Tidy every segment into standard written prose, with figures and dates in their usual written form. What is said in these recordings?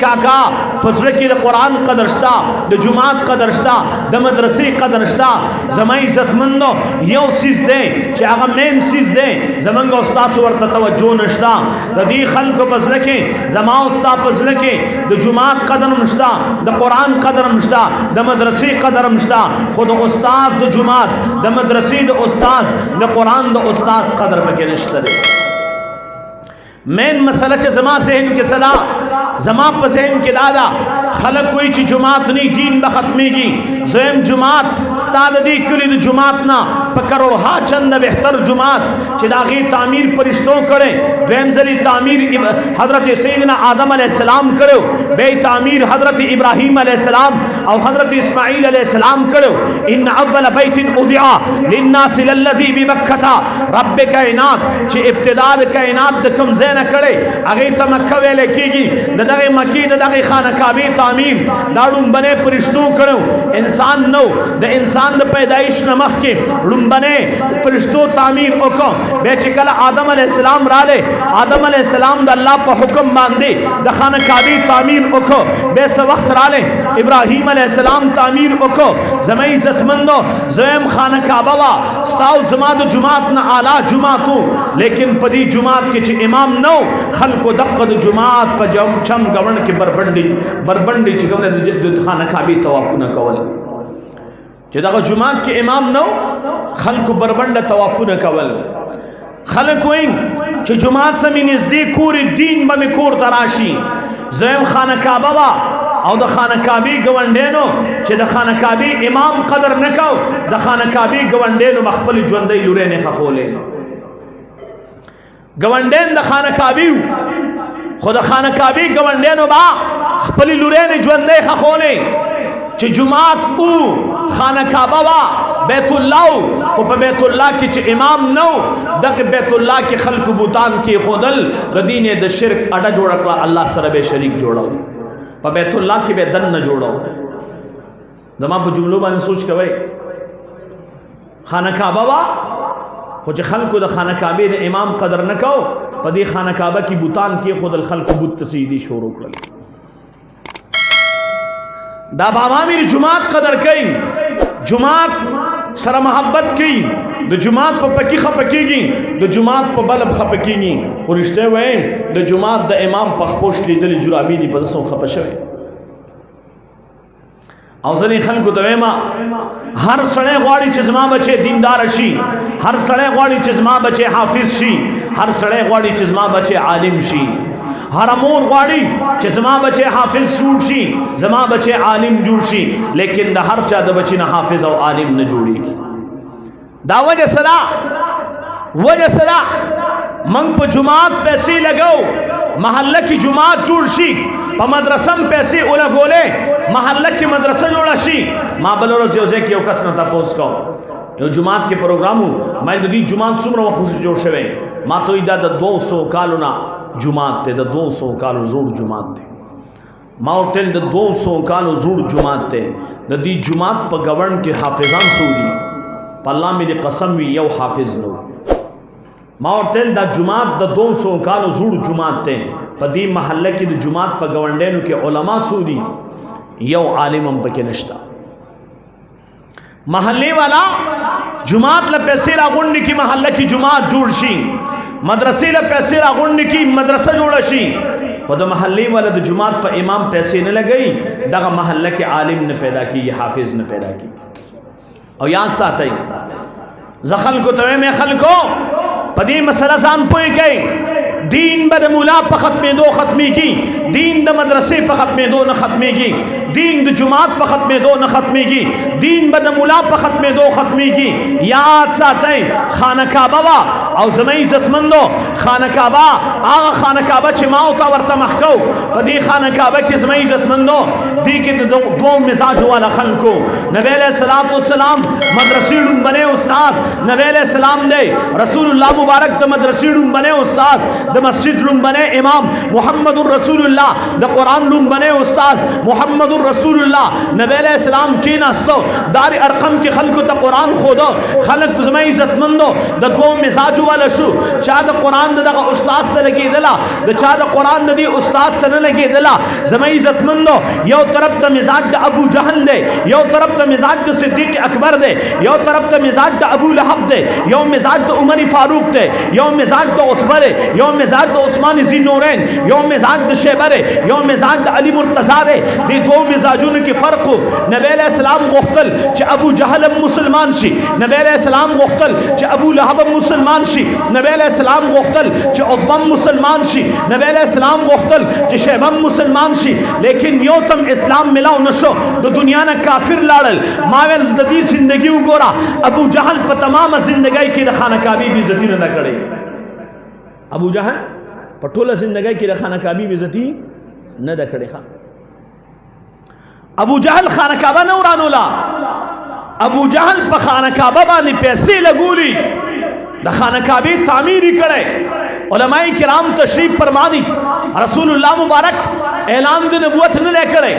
کاکا پزړه کې د قرآن قدر شتا، د جماعت قدر شتا، د مدرسې قدر شتا. زما عزتمندو یو سیز دی چې هغه مین سیز دی، زمونږ او ستاسو ورته توجه نشتا. د دې خلکو په زړه کې، زما او ستا په زړه کې د جماعت قدر هم شتا، د قرآن قدر هم شتا، د مدرسې قدر هم شتا، خو د استاد د جماعت، د مدرسې د استاد، د قرآن د استاد قدر پکې نشته دی. مین مسله چې زما ذهن کې صدا، زما په ذهن کې دادا خلق وی چې جماعت نه دین به ختميږي. زم جماعت ستاد دی کلی د جماعت نه په کروڑ ها چند بهتر جماعت چې داغي تعمیر پرشتو کړي. دویم ځلی تعمیر حضرت سیدنا آدم علیہ السلام کړو، به تعمیر حضرت ابراہیم علیہ السلام او حضرت اسماعیل علیہ السلام کړو. ان اول بیت ادعا للناس للذي بمکه، رب کائنات چې ابتدا د کائنات د کوم ځای نه کړي هغه ته مکه ویل کېږي. دغه مکی دغه خانه کعبه تعمیر دا ډومبنه پرشتو کړو. انسان نو د انسان د پیدایش نه مخکې ډومبنه پرشتو تعمیر وکړو. به چې کله آدم علیہ السلام رااله، آدم علیہ السلام د الله په حکم باندې د خانه کعبه تعمیر وکړو. به څه وخت رااله ابراهیم علیہ السلام تعمیر وکړو. زما عزتمندو زم خانه کعبه وا ستاو زما د جماعت نه اعلی جماعتو، لیکن په دې جماعت کې چې امام نو خلکو دغه د جماعت په چم غون کې بربندي چې کوم د خانه کعبه طوافونه کول، چې دغه جماعت کې امام نو خلکو بربنده طوافونه کول. خلک وایي چې جماعت سمې نږدې کور دین به مې کور تراشي. زم خانه کعبه وا او د خانه کعبه ګوندینو چې د خانه کعبه امام قدر نکاو، د خانه کعبه ګوندینو مخبل ژوندۍ لورې نه خولې. ګوندین د خانه کعبه خو د خانه کعبه ګوندینو با خپل لورې نه ژوندۍ خولې. چې جماعت او خانه کعبه وا بیت الله، خو په بیت الله کې چې امام نو دغه بیت الله کې خلق بوتان کې خودل د دین د شرک اډه جوړ کړه، الله سره به شریک جوړاو. په بیت الله کې به دن نه جوړاو. زما په جملو باندې سوچ کوي. خانه کعبه وا خو چې خلکو د خانه کعبه د امام قدر نه کو، په دې خانه کعبه کې بوتان کې خودل خلق بوت تسیدی شروع کړل. دا بابا میری جماعت قدر کوي، جماعت سره محبت کوي، د جماعت په پکی خپکیږي، د جماعت په بلب خپکیږي. خو رښتیا وایم د جماعت د امام په خپوش لیدل جرابې دي په سو خپشوي. او ځنې خلکو ته وایم هر سړی غواړي چې زما بچي دیندار شي، هر سړی غواړي چې زما بچي حافظ شي، هر سړی غواړي چې زما بچي عالم شي، هر مور غواړي چې زما بچي حافظ جوړ شي، زما بچي عالم جوړ شي، لیکن د هر چا د بچي نه حافظ او عالم نه جوړيږي. دا وجه سره من په جماعت پیسې لګاو، محله کې جماعت جوړ شي، په مدرسه پیسې ولګولې، محله کې مدرسه جوړه شي. ما بل ورځ یو ځکه یو کس نه تاسو کو یو جماعت کې پروګرامو، مې د دې جماعت څومره وخت جوړ شوی، ما ته دا د 200 کالو نه جماعت ته، د 200 کالو جوړ جماعت ته. ما ورته د 200 کالو جوړ جماعت ته، د دې جماعت په گورن کې حافظان سوري، په الله مې قسم وی یو حافظ نو. ما ورته دا جماعت د 200 کالو جوړ جماعت ته، په دې محله کې د جماعت په گورندینو کې علما سوري، یو عالم هم پکې نشتا. محلے والا جماعت له پیسې راغونډي کې محله کې جماعت جوړ شي، مدرسې له پیسې راغونډي کې مدرسه جوړ شي، خو د محلې والا د جماعت په امام پیسې نه لګي، دغه محله کې عالم نه پیدا کیږي، حافظ نه پیدا کیږي. او یاد ساتئ زخل کو ته مې خلکو په دې مسله ځان پوي کوي. دین به د مولا په ختمېدو ختمېږي، دین د مدرسې په ختمېدو نه ختمېږي، دین د جماعت په ختمېدو نه ختمېږي، دین به د مولا په ختمېدو ختمېږي. یاد ساتئ خانه کعبه وا او زما عزتمندو خانه کعبه، هغه خانه کعبه چې ما او تا ورته مخکو، په دې خانه کعبه کې زما عزتمندو दी के दो मिजाज वाला खलको नबी अलैहिस्सलाम मदरसी बने उस्ताद नबी अलैहिस्सलाम दे रसूलुल्लाह मुबारक द मदरसी बने उस्ताद द मस्जिद बने इमाम मुहम्मदुर रसूलुल्लाह द कुरान बने उस्ताद मुहम्मदुर रसूलुल्लाह नबी अलैहिस्सलाम की नस्तो दार अरकम के खलको द कुरान खोदो खलक जमा इज्जतमंदो द दो मिजाज वाला शु चा द कुरान द उस्ताद से लगी दला द चा द कुरान दी उस्ताद से न लगी दला जमा इज्जतमंदो यो तरफ द मिजाज द अबू जहल दे यो तरफ द मिजाज द सिद्दीक अकबर दे यो तरफ द मिजाज द अबू लहब दे यो मिजाज द उमर फारूक दे यो मिजाज द उतबा दे यो मिजाज द उस्मान ज़ी नूरैन यो मिजाज द शैबा दे यो मिजाज द अली मुर्तज़ा दे दी दो मिजाजुन के फर्क नबी अलैहिस्सलाम गोख्तल च अबू जहल मुसलमान शी नबी अलैहिस्सलाम गोख्तल च अबू लहब मुसलमान शी नबी अलैहिस्सलाम गोख्तल च उतबा मुसलमान शी नबी अलैहिस्सलाम गोख्तल च शैबा मुसलमान शी लेकिन यो तम इस्लाम मिलाओ नशो तो दुनिया न काफिर लाड़ल मावेल ददी जिंदगी उगोरा अबू जहल पर तमाम जिंदगी की रखाना काबी भी इज्जती न करे अबू जहल पटोला जिंदगी की रखाना काबी भी इज्जती न दखड़े खा अबू जहल खाना काबा न उरानोला अबू जहल पर खाना काबा बानी पैसे लगूली द खाना काबी तामीरी करे उलमाए किराम तशरीफ फरमानी रसूलुल्लाह मुबारक ऐलान द नबूवत न लेकरे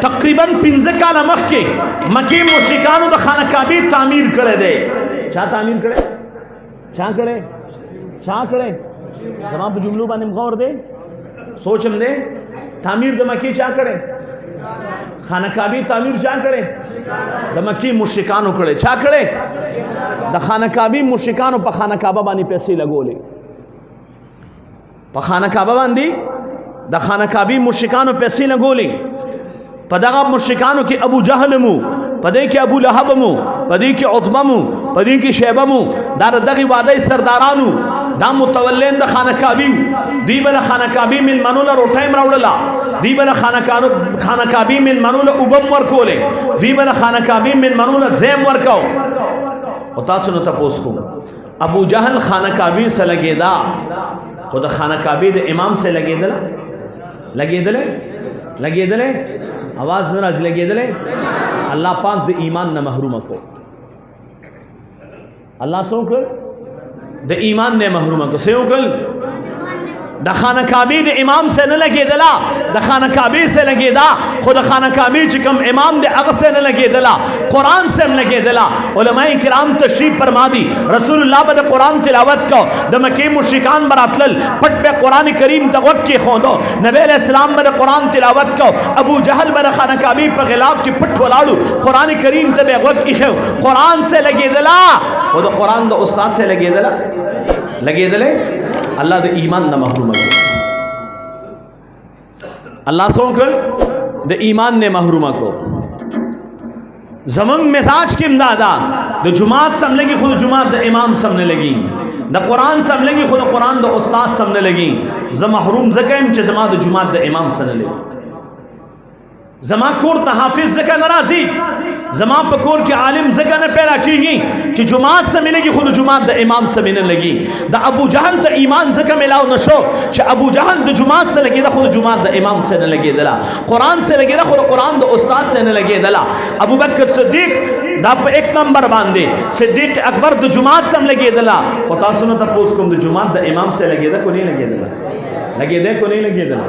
तकरीबन 15 काल मख के मक्की मुशरिकान द खाना काबी तामीर करे दे चा तामीर करे चा करे चा करे जवाब जुमलो बाने गौर दे सोचम दे तामीर द मक्की चा करे खाना काबी तामीर चा करे द मक्की मुशरिकान करे चा करे द खाना काबी मुशरिकान पर खाना काबा बानी पैसे लगोले पर खाना काबा बांधी द खाना काबी मुशरिकान पैसे लगोले पदगा मुशरिकान के अबू जहल मु पदे के अबू लहब मु पदे के उतबा मु पदे के शैबा मु दार दगी वादे सरदारानु दा मुतवल्लिन द खाना काबी दी बला खाना काबी मिल मनुला रोटाइम राउडला दी बला खाना काबी मिल मनुला उबम वर्कोले दी बला खाना काबी मिल मनुला ज़ैम वर्काओ उता सुनो तपोस को अबू जहल खाना काबी से लगेदा खुद खाना काबी द इमाम से लगेदले आवाज नाराज लगेदले अल्लाह पाक द ईमान न महरूम को अल्लाह सो कर द ईमान ने महरूम को से उकल द खाना काबी द इमाम से न लगे दला द खाना काबी से लगे दा खुद खाना काबी चिकम इमाम द अग से न लगे दला कुरान से न लगे दला उलमाए किराम तशरीफ फरमादी रसूलुल्लाह बद कुरान तिलावत को द मक्की मुशरिकान बरातल पट पे कुरान करीम तवक के खोदो नबी अलैहिस्सलाम बद कुरान तिलावत को अबू जहल बद खाना काबी पर गिलाफ की पट वलाड़ू कुरान करीम तबे वक्त की है कुरान से लगे दला खुद कुरान द उस्ताद से लगे दले अल्लाह द ईमान न महरूम अल्लाह सो कर द ईमान ने महरूम को जमंग मिजाज के इमदादा द जुमात समलेगी खुद जुमात द इमाम समने लगी द कुरान समलेगी खुद कुरान द उस्ताद समने लगी ज महरूम जकैम च जमा द जुमात द इमाम सने लगी जमा कोर तहाफिज जका नाराजी जमा पकोर के आलिम जगह ने पैदा की गई कि जुमात से मिलेगी खुद जुमात द इमाम से मिलने लगी द अबू जहल द ईमान जगह मिलाओ नशो कि अबू जहल द जुमात से लगी दा खुद जुमात द इमाम से न लगे दला कुरान से लगे दा खुद कुरान द उस्ताद से न लगे दला अबू बकर सिद्दीक दाप एक नंबर बांधे सिद्दीक अकबर द जुमात से लगे दला पता सुनो तपोस को द जुमात द इमाम से लगे दा को नहीं लगे दला लगे दे को नहीं लगे दला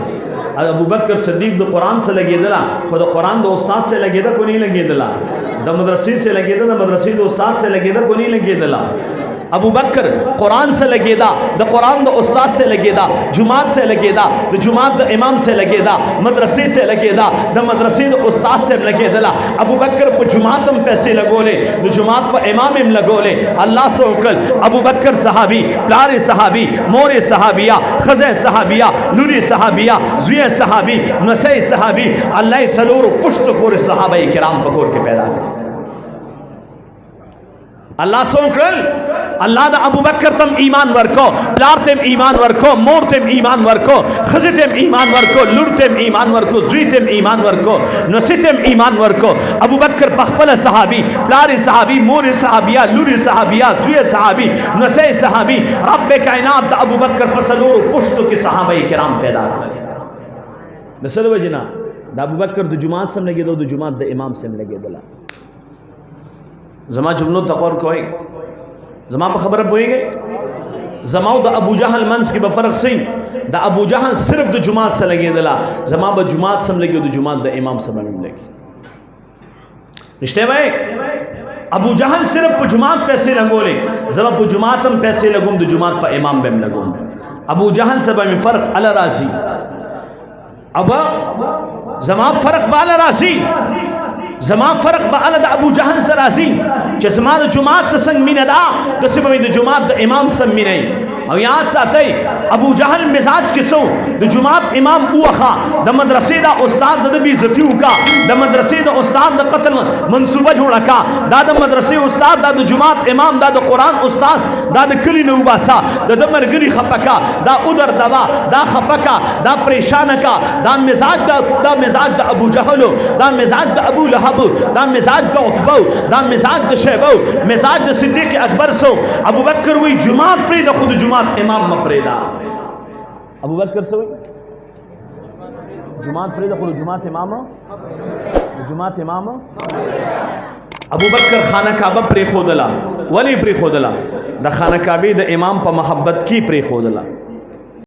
अबू बकर सिद्दीक द कुरान से लगे दला खुद कुरान द उस्ताद से लगे दा को नहीं लगे दला द मदरसी से लगे दा मदरसी द उस्ताद से लगे दा को नहीं लगे दला अबू बकर कुरान से लगे दा द कुरान द उस्ताद से लगे दा जुमात से लगे दा द जुमात द इमाम से लगे दा मदरसी से लगे दा द मदरसी द उस्ताद से लगे दला अबू बकर पर जुमात हम पैसे लगोले द जुमात पर इमाम हम लगोले अल्लाह से उकल अबू बकर सहाबी प्यारे सहाबी मोरे सहाबिया खज़े सहाबिया नूरी सहाबिया जुए सहाबी नसे सहाबी अल्लाह सलूर पुश्त पूरे सहाबा किराम पकोर के पैदा अल्लाह से उकल अल्लाह दा अबू बकर तम ईमान वर्को प्यार तेम ईमान वर्को मोर तेम ईमान वर्को खज़े तेम ईमान वर्को लुर तेम ईमान वर्को जुई तेम ईमान वर्को नसी तेम ईमान वर्को अबू बकर पखपल सहाबी प्यारे सहाबी मोर सहाबिया लुर सहाबिया जुए सहाबी नसे सहाबी रब कायनात अबू बकर पसलूर पुश्त के सहाबा किराम पैदा नसल वजना دا ابوبکر د جماعت سم لګیدو د جماعت د امام سم لګیدل زما جملو تقور کوي زما په خبره پويږي زما او د ابو جهل منس کې به فرق سي د ابو جهل صرف د جماعت سره لګیدل زما به جماعت سم لګیدو د جماعت د امام سره هم لګي نشته وای ابو جهل صرف په جماعت پیسې لګولې زما په جماعت هم پیسې لګوم د جماعت په امام به لګوم ابو جهل سره به فرق الا راضي ابا زما فرق بالا راضي زما فرق بالا د ابو جهل سره راضي چې زما د جماعت سره څنګه مینه ده د سبب د جماعت د امام سره مینه او یاد ساتئ ابو جهل مزاج کسو د جماعت امام اوخه د مدرسې د استاد د بی عزتی وکا د مدرسې د استاد د قتل منصوبه جوړه کا دا د مدرسې استاد د جماعت امام د قران استاد دا د کلی نو باسا د مرګري خپکا دا اودر دوا دا خپکا دا پریشان کا دا مزاج د ابو جهل دا مزاج د ابو لهب دا مزاج د عتبه دا مزاج د شیبه مزاج د صدیق اکبر سو ابو بکر وی جماعت پر د خود جماعت امام مپریدا ابو بکر سوئی جماعت پریدا خود جماعت امام ابو بکر خانہ کعبہ پری خودلا ولی پری خودلا د خانہ کعبہ د امام په محبت کی پری خودلا